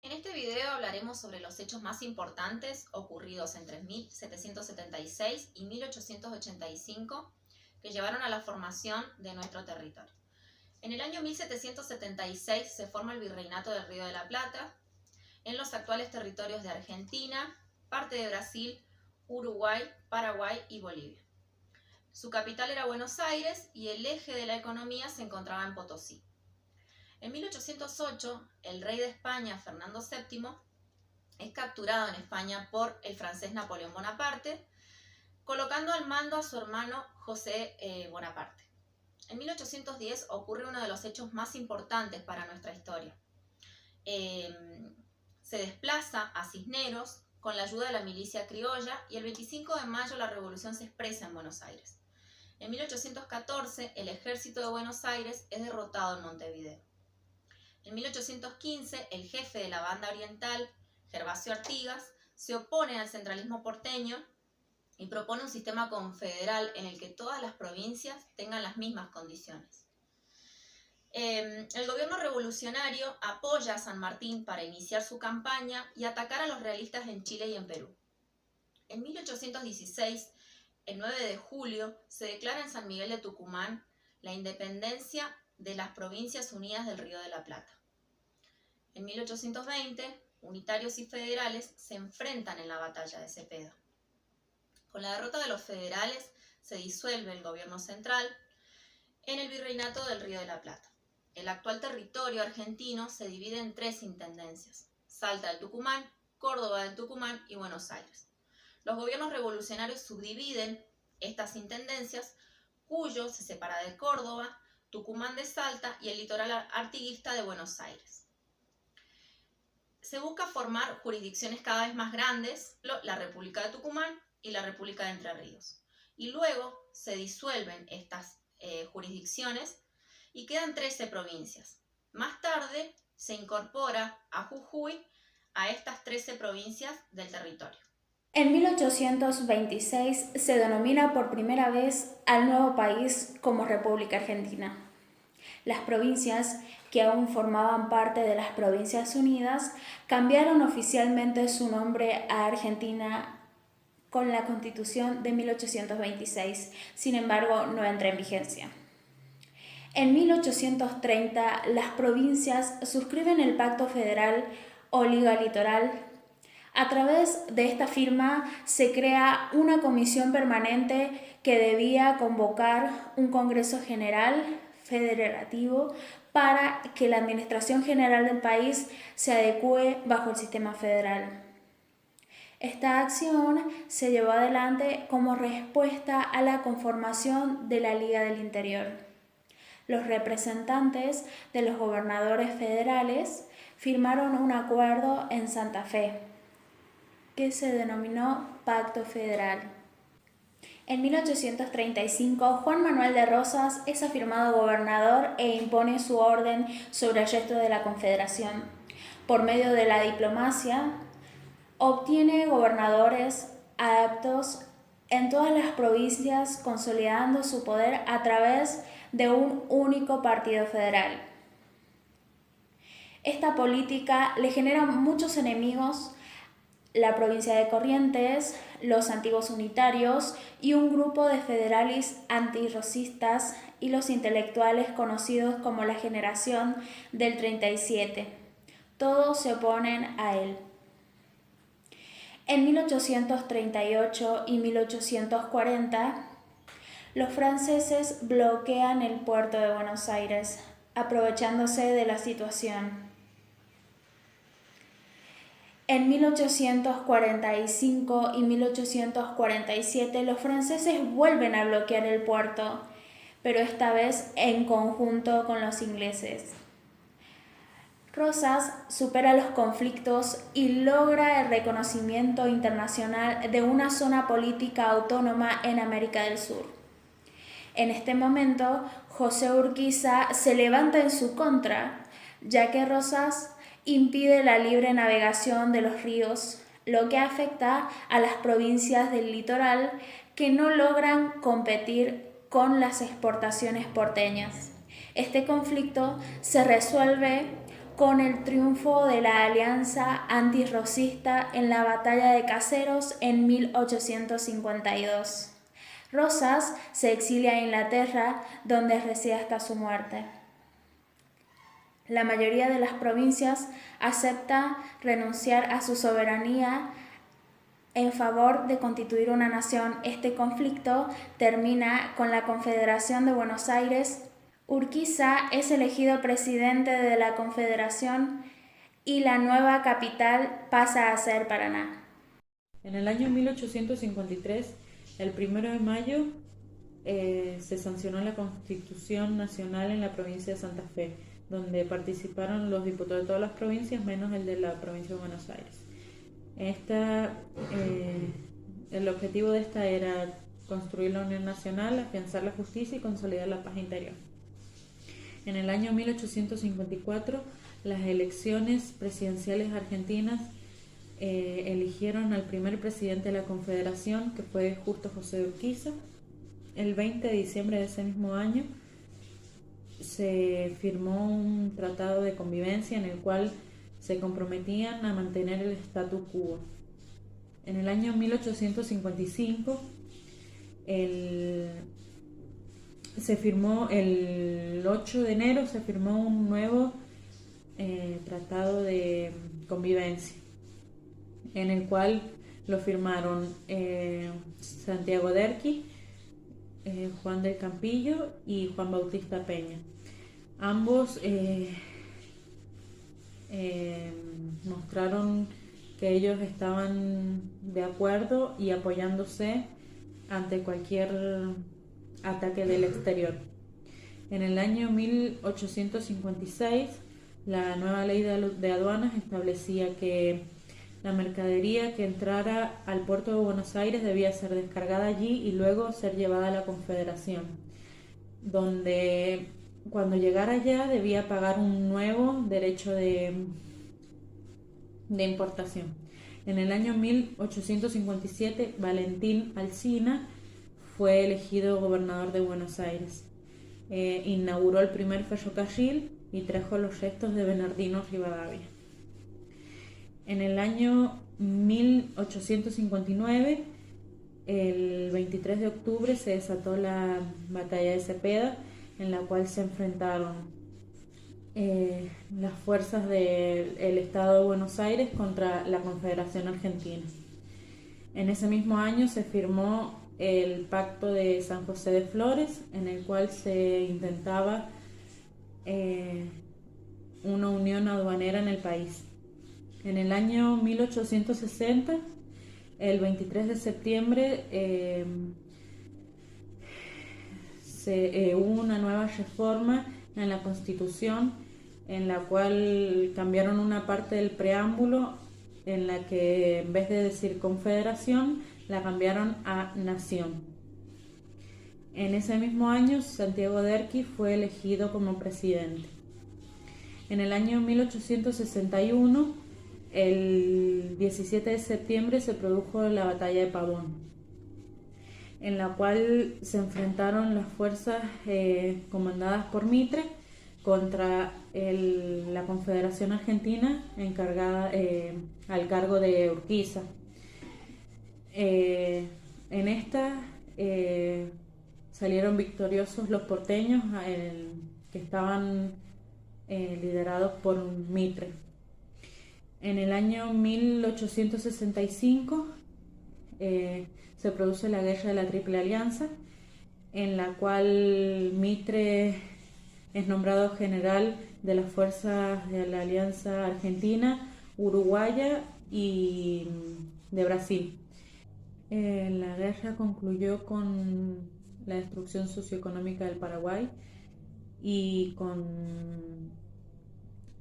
En este video hablaremos sobre los hechos más importantes ocurridos entre 1776 y 1885 que llevaron a la formación de nuestro territorio. En el año 1776 se forma el Virreinato del Río de la Plata en los actuales territorios de Argentina, parte de Brasil, Uruguay, Paraguay y Bolivia. Su capital era Buenos Aires y el eje de la economía se encontraba en Potosí. En 1808, el rey de España, Fernando VII, es capturado en España por el francés Napoleón Bonaparte, colocando al mando a su hermano José Bonaparte. En 1810 ocurre uno de los hechos más importantes para nuestra historia. Se desplaza a Cisneros con la ayuda de la milicia criolla y el 25 de mayo la revolución se expresa en Buenos Aires. En 1814 el ejército de Buenos Aires es derrotado en Montevideo. En 1815 el jefe de la banda oriental, Gervasio Artigas, se opone al centralismo porteño y propone un sistema confederal en el que todas las provincias tengan las mismas condiciones. El gobierno revolucionario apoya a San Martín para iniciar su campaña y atacar a los realistas en Chile y en Perú. En 1816, el 9 de julio, se declara en San Miguel de Tucumán la independencia de las Provincias Unidas del Río de la Plata. En 1820, unitarios y federales se enfrentan en la batalla de Cepeda. Con la derrota de los federales se disuelve el gobierno central en el Virreinato del Río de la Plata. El actual territorio argentino se divide en 3 intendencias: Salta del Tucumán, Córdoba del Tucumán y Buenos Aires. Los gobiernos revolucionarios subdividen estas intendencias, Cuyo se separa de Córdoba, Tucumán de Salta y el litoral artiguista de Buenos Aires. Se busca formar jurisdicciones cada vez más grandes, la República de Tucumán y la República de Entre Ríos. Y luego se disuelven estas jurisdicciones y quedan 13 provincias. Más tarde se incorpora a Jujuy a estas 13 provincias del territorio. En 1826 se denomina por primera vez al nuevo país como República Argentina. Las provincias, que aún formaban parte de las Provincias Unidas, cambiaron oficialmente su nombre a Argentina con la Constitución de 1826, sin embargo no entra en vigencia. En 1830 las provincias suscriben el Pacto Federal o Liga Litoral. A través de esta firma se crea una comisión permanente que debía convocar un Congreso General federativo para que la administración general del país se adecue bajo el sistema federal. Esta acción se llevó adelante como respuesta a la conformación de la Liga del Interior. Los representantes de los gobernadores federales firmaron un acuerdo en Santa Fe, que se denominó Pacto Federal. En 1835, Juan Manuel de Rosas es afirmado gobernador e impone su orden sobre el resto de la Confederación. Por medio de la diplomacia, obtiene gobernadores adeptos en todas las provincias, consolidando su poder a través de un único partido federal. Esta política le genera muchos enemigos: la provincia de Corrientes, los antiguos unitarios y un grupo de federales antirrocistas y los intelectuales conocidos como la generación del 37. Todos se oponen a él. En 1838 y 1840, los franceses bloquean el puerto de Buenos Aires, aprovechándose de la situación. En 1845 y 1847 los franceses vuelven a bloquear el puerto, pero esta vez en conjunto con los ingleses. Rosas supera los conflictos y logra el reconocimiento internacional de una zona política autónoma en América del Sur. En este momento, José Urquiza se levanta en su contra, ya que Rosas impide la libre navegación de los ríos, lo que afecta a las provincias del litoral que no logran competir con las exportaciones porteñas. Este conflicto se resuelve con el triunfo de la alianza antirrosista en la Batalla de Caseros en 1852. Rosas se exilia a Inglaterra, donde reside hasta su muerte. La mayoría de las provincias acepta renunciar a su soberanía en favor de constituir una nación. Este conflicto termina con la Confederación de Buenos Aires. Urquiza es elegido presidente de la Confederación y la nueva capital pasa a ser Paraná. En el año 1853, el 1 de mayo, se sancionó la Constitución Nacional en la provincia de Santa Fe, donde participaron los diputados de todas las provincias menos el de la provincia de Buenos Aires. El objetivo de esta era construir la Unión Nacional, afianzar la justicia y consolidar la paz interior. En el año 1854, las elecciones presidenciales argentinas eligieron al primer presidente de la Confederación, que fue Justo José de Urquiza. El 20 de diciembre de ese mismo año se firmó un tratado de convivencia en el cual se comprometían a mantener el statu quo. En el año 1855 se firmó, el 8 de enero se firmó un nuevo tratado de convivencia, en el cual lo firmaron Santiago Derqui, Juan del Campillo y Juan Bautista Peña. Ambos mostraron que ellos estaban de acuerdo y apoyándose ante cualquier ataque del exterior. En el año 1856, la nueva ley de aduanas establecía que la mercadería que entrara al puerto de Buenos Aires debía ser descargada allí y luego ser llevada a la Confederación, donde cuando llegara allá debía pagar un nuevo derecho de importación. En el año 1857, Valentín Alsina fue elegido gobernador de Buenos Aires. Inauguró el primer ferrocarril y trajo los restos de Bernardino Rivadavia. En el año 1859, el 23 de octubre, se desató la batalla de Cepeda, en la cual se enfrentaron las fuerzas del Estado de Buenos Aires contra la Confederación Argentina. En ese mismo año se firmó el Pacto de San José de Flores, en el cual se intentaba una unión aduanera en el país. En el año 1860, el 23 de septiembre, hubo una nueva reforma en la Constitución, en la cual cambiaron una parte del preámbulo, en la que en vez de decir confederación, la cambiaron a nación. En ese mismo año, Santiago Derqui fue elegido como presidente. En el año 1861, el 17 de septiembre, se produjo la batalla de Pavón, en la cual se enfrentaron las fuerzas comandadas por Mitre contra la Confederación Argentina, encargada al cargo de Urquiza. En esta salieron victoriosos los porteños, que estaban liderados por Mitre. En el año 1865 se produce la Guerra de la Triple Alianza, en la cual Mitre es nombrado general de las fuerzas de la Alianza Argentina, Uruguaya y de Brasil. La guerra concluyó con la destrucción socioeconómica del Paraguay y con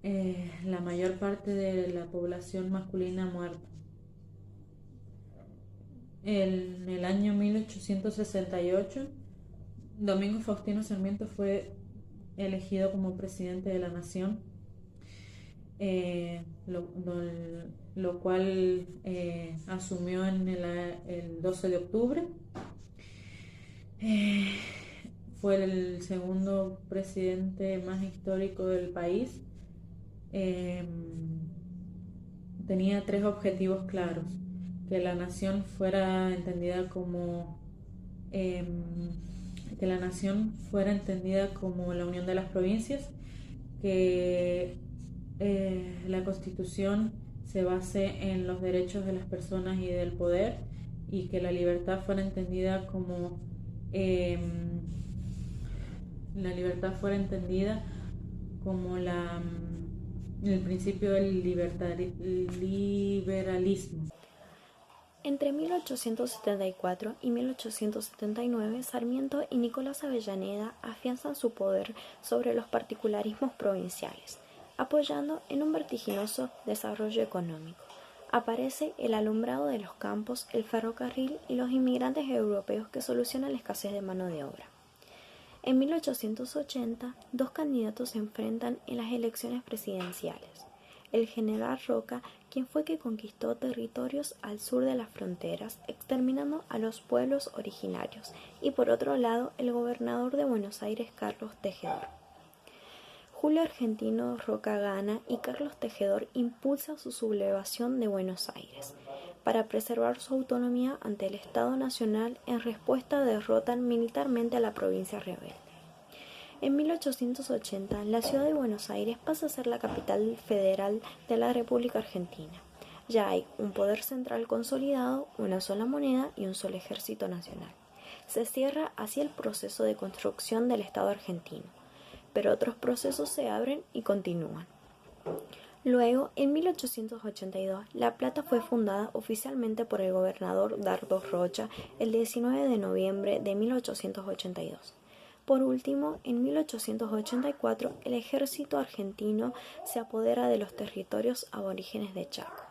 la mayor parte de la población masculina muerta. En el año 1868, Domingo Faustino Sarmiento fue elegido como presidente de la nación, lo cual asumió en el 12 de octubre. Fue el segundo presidente más histórico del país, tenía tres objetivos claros: que la nación fuera entendida como la unión de las provincias, que la Constitución se base en los derechos de las personas y del poder, y que la libertad fuera entendida como el principio del liberalismo. Entre 1874 y 1879, Sarmiento y Nicolás Avellaneda afianzan su poder sobre los particularismos provinciales, apoyando en un vertiginoso desarrollo económico. Aparece el alumbrado de los campos, el ferrocarril y los inmigrantes europeos que solucionan la escasez de mano de obra. En 1880, dos candidatos se enfrentan en las elecciones presidenciales. El general Roca, quien fue que conquistó territorios al sur de las fronteras, exterminando a los pueblos originarios, y por otro lado, el gobernador de Buenos Aires, Carlos Tejedor. Julio Argentino Roca gana y Carlos Tejedor impulsa su sublevación de Buenos Aires. Para preservar su autonomía ante el Estado Nacional, en respuesta derrotan militarmente a la provincia rebelde. En 1880, la ciudad de Buenos Aires pasa a ser la capital federal de la República Argentina. Ya hay un poder central consolidado, una sola moneda y un solo ejército nacional. Se cierra así el proceso de construcción del Estado argentino, pero otros procesos se abren y continúan. Luego, en 1882, La Plata fue fundada oficialmente por el gobernador Dardo Rocha el 19 de noviembre de 1882. Por último, en 1884, el ejército argentino se apodera de los territorios aborígenes de Chaco.